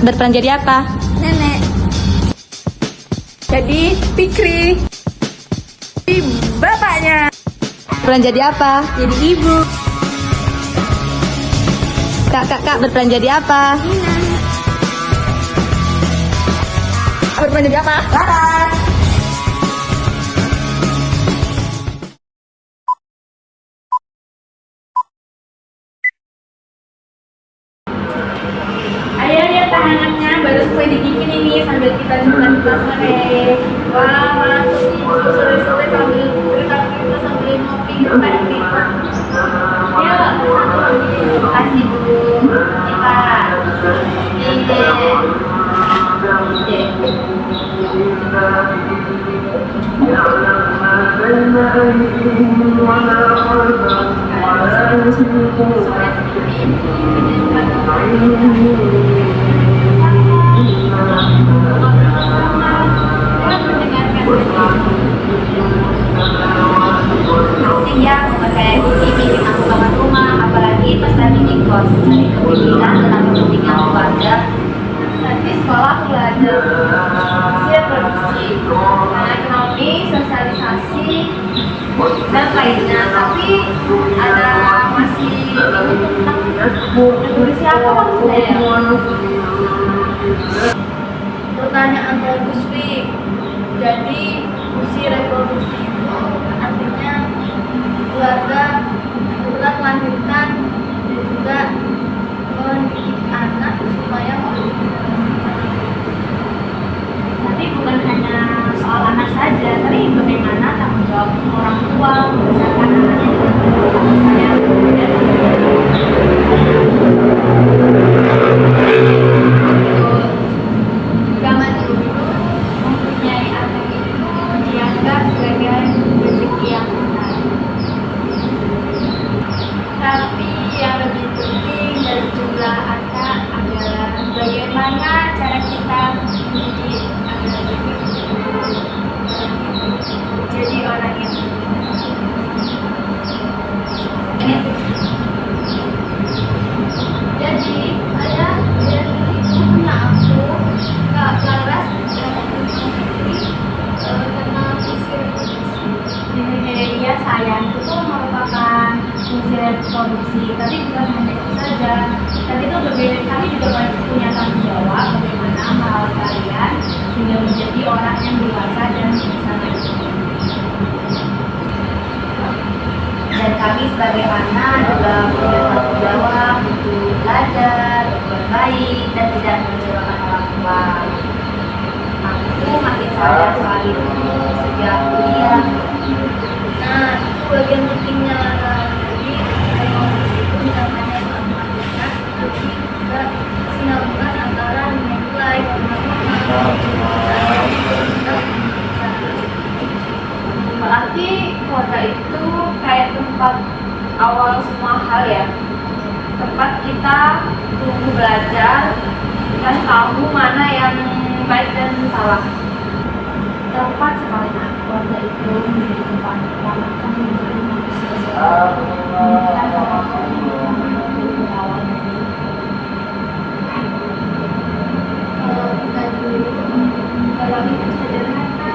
berperan jadi apa? Nenek. Jadi Fikri. Jadi bapaknya. Berperan jadi apa? Jadi ibu. Kak berperan jadi apa? Nina. Berperan jadi apa? Laras. Ayo lihat tangannya, baru selesai dibikin ini sambil kita coba sore. Wah, masuk ibu sore-sore sambil cerita-cerita sambil ngopi ngetek kita. Yuk, terima kasih Bu. Kita asik ya kayak gini bikin aku bangun rumah, apalagi pas lagi di kos cari kepikiran tentang kepentingan keluarga. Nanti sekolah belajar siap produksi, ekonomi, sosialisasi dan lainnya, tapi ada masih tentang revolusi apa maksudnya ya? Pertanyaan bagus, Fik. Jadi fungsi reproduksi itu artinya keluarga melahirkan dan juga mendidik anak supaya tapi bukan hanya soal anak saja, tapi bagaimana tanggung jawab orang tua membesarkan anaknya dengan penuh kasih sayang dan zaman dulu mempunyai anak itu dianggap sebagai rezeki yang besar. Tapi yang lebih penting dari jumlah anak adalah bagaimana cara kita mendidik anak jadi orang yang jadi saya dari ibunya aku Kak Laras karena fungsi reproduksi. Ya sayang itu merupakan fungsi reproduksi, tapi bukan hanya itu saja. Tapi itu berbeda, kami juga punya tanggung jawab bagaimana merawat kalian sehingga menjadi orang yang dewasa dan bisa mandiri. Dan kami sebagai anak juga punya tanggung jawab untuk belajar, berbuat baik, dan tidak mengecewakan orang tua. Aku makin sadar soal itu sejak kuliah. Nah, itu bagian pentingnya jadi itu bukan hanya matematika, tapi juga sinambungan antara nilai berarti keluarga itu kayak tempat awal semua hal ya, tempat kita tumbuh belajar dan tahu mana yang baik dan salah. Tepat sekali, keluarga itu menjadi tempat pertama kami menjadi manusia kalau kita dulu kalau itu sederhana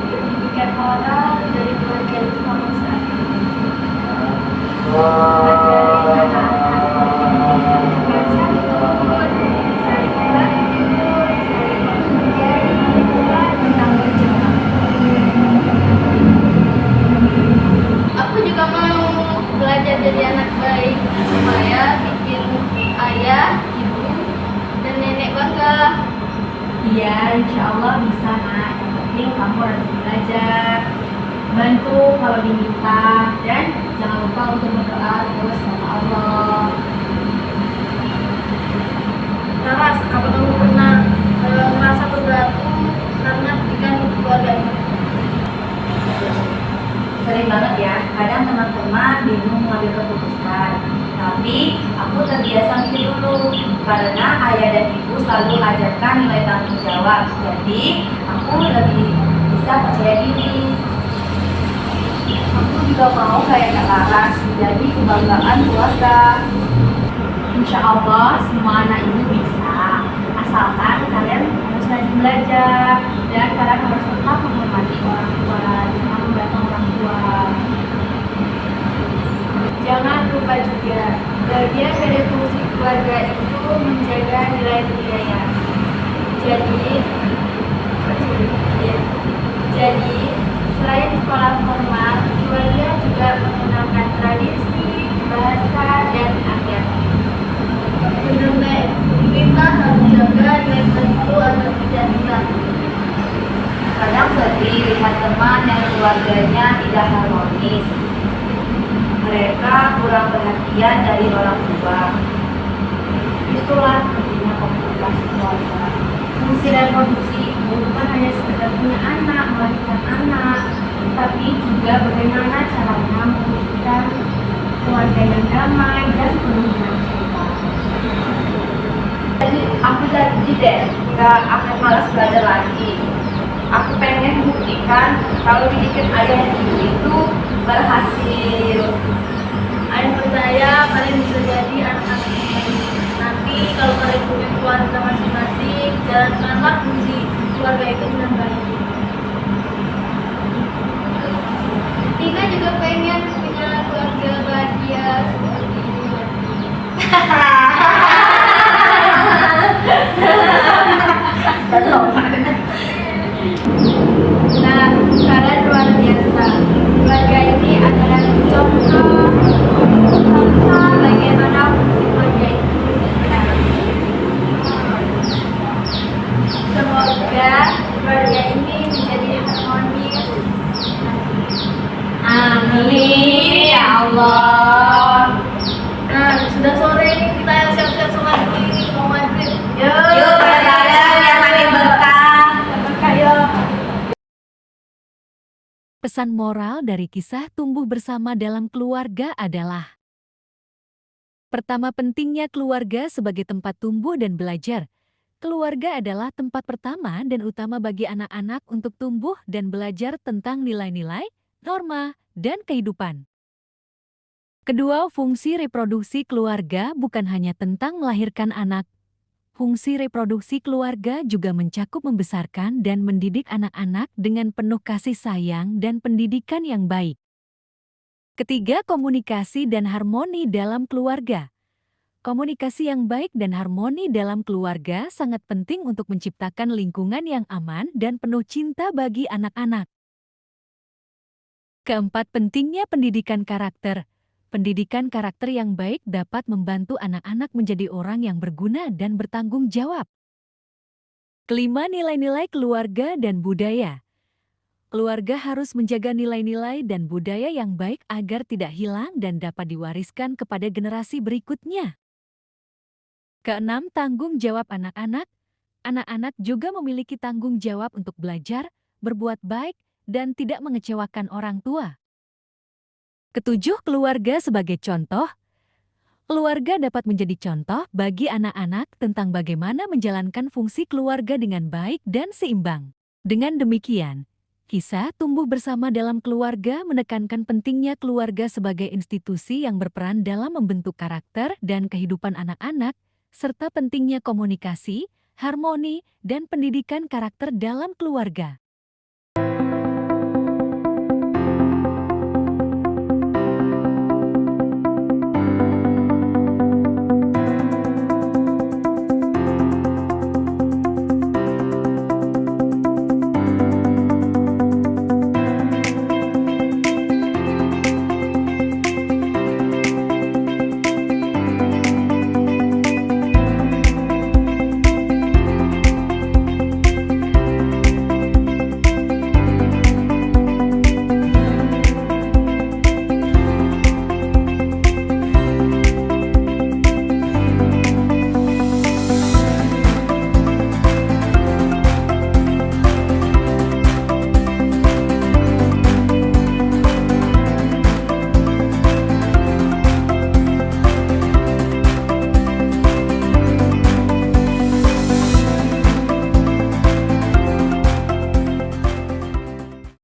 pendidikan moral dari keluarga itu nomor satu. Ajari anak-anak saling mengerti, saling membantu, saling menjadi bertanggung jawab. Aku juga mau belajar jadi anak baik supaya bikin ayah, ibu, dan nenek bangga. Iya, insya Allah bisa nak. Yang penting kamu harus belajar, bantu kalau diminta, dan jangan lupa untuk berdoa terus sama Allah. Laras, apa kamu pernah merasa terganggu karena pendidikan keluarga ini? Sering banget ya, kadang teman-teman bingung mengambil keputusan. Tapi aku terbiasa mikir dulu, karena ayah dan ibu selalu ajarkan nilai tanggung jawab. Jadi aku lebih bisa percaya diri. Aku juga mau kayak Kak Laras, jadi kebanggaan keluarga. Insya Allah semua anak ibu bisa, Asalkan kalian harus rajin belajar dan kalian harus tetap menghormati orang tua, jangan membantah orang tua. Jangan lupa juga, bagian dari fungsi keluarga itu menjaga nilai budaya. Jadi, selain sekolah formal, keluarga juga mengenalkan tradisi, bahasa, dan adat. Benar, kita harus jaga nilai itu agar tidak hilang. Kadang sedih lihat teman yang keluarganya tidak harmonis. Mereka kurang perhatian dari orang tua. Itulah pentingnya komunikasi keluarga. Fungsi reproduksi itu bukan hanya sekedar punya anak, melahirkan anak, tapi juga bagaimana caranya mewujudkan keluarga yang damai dan penuh dengan cinta. Jadi aku janji deh, nggak akan malas belajar lagi. Aku pengen buktikan kalau didikin ayah itu berhasil. Ayah percaya kalian bisa jadi anak-anak yang baik. Nanti kalau kalian punya keluarga masing-masing, jalankanlah fungsi keluarga itu dengan baik. Tina juga pengen punya keluarga bahagia seperti ini. Nah, kalian luar biasa. Keluarga ini adalah contoh bagaimana fungsi keluarga itu berjalan. Semoga keluarga ini menjadi harmonis. Amin ya Allah. Nah, sudah sore ini kita siap-siap sholat dulu ini mau maghrib. Yuk, kalian yang makin berkah. Berkah yuk. Pesan moral dari kisah tumbuh bersama dalam keluarga adalah: pertama, pentingnya keluarga sebagai tempat tumbuh dan belajar. Keluarga adalah tempat pertama dan utama bagi anak-anak untuk tumbuh dan belajar tentang nilai-nilai, norma, dan kehidupan. Kedua, fungsi reproduksi keluarga bukan hanya tentang melahirkan anak. Fungsi reproduksi keluarga juga mencakup membesarkan dan mendidik anak-anak dengan penuh kasih sayang dan pendidikan yang baik. Ketiga, komunikasi dan harmoni dalam keluarga. Komunikasi yang baik dan harmoni dalam keluarga sangat penting untuk menciptakan lingkungan yang aman dan penuh cinta bagi anak-anak. Keempat, pentingnya pendidikan karakter. Pendidikan karakter yang baik dapat membantu anak-anak menjadi orang yang berguna dan bertanggung jawab. Kelima, nilai-nilai keluarga dan budaya. Keluarga harus menjaga nilai-nilai dan budaya yang baik agar tidak hilang dan dapat diwariskan kepada generasi berikutnya. Keenam, tanggung jawab anak-anak. Anak-anak juga memiliki tanggung jawab untuk belajar, berbuat baik, dan tidak mengecewakan orang tua. Ketujuh, keluarga sebagai contoh. Keluarga dapat menjadi contoh bagi anak-anak tentang bagaimana menjalankan fungsi keluarga dengan baik dan seimbang. Dengan demikian, kisah tumbuh bersama dalam keluarga menekankan pentingnya keluarga sebagai institusi yang berperan dalam membentuk karakter dan kehidupan anak-anak, serta pentingnya komunikasi, harmoni, dan pendidikan karakter dalam keluarga.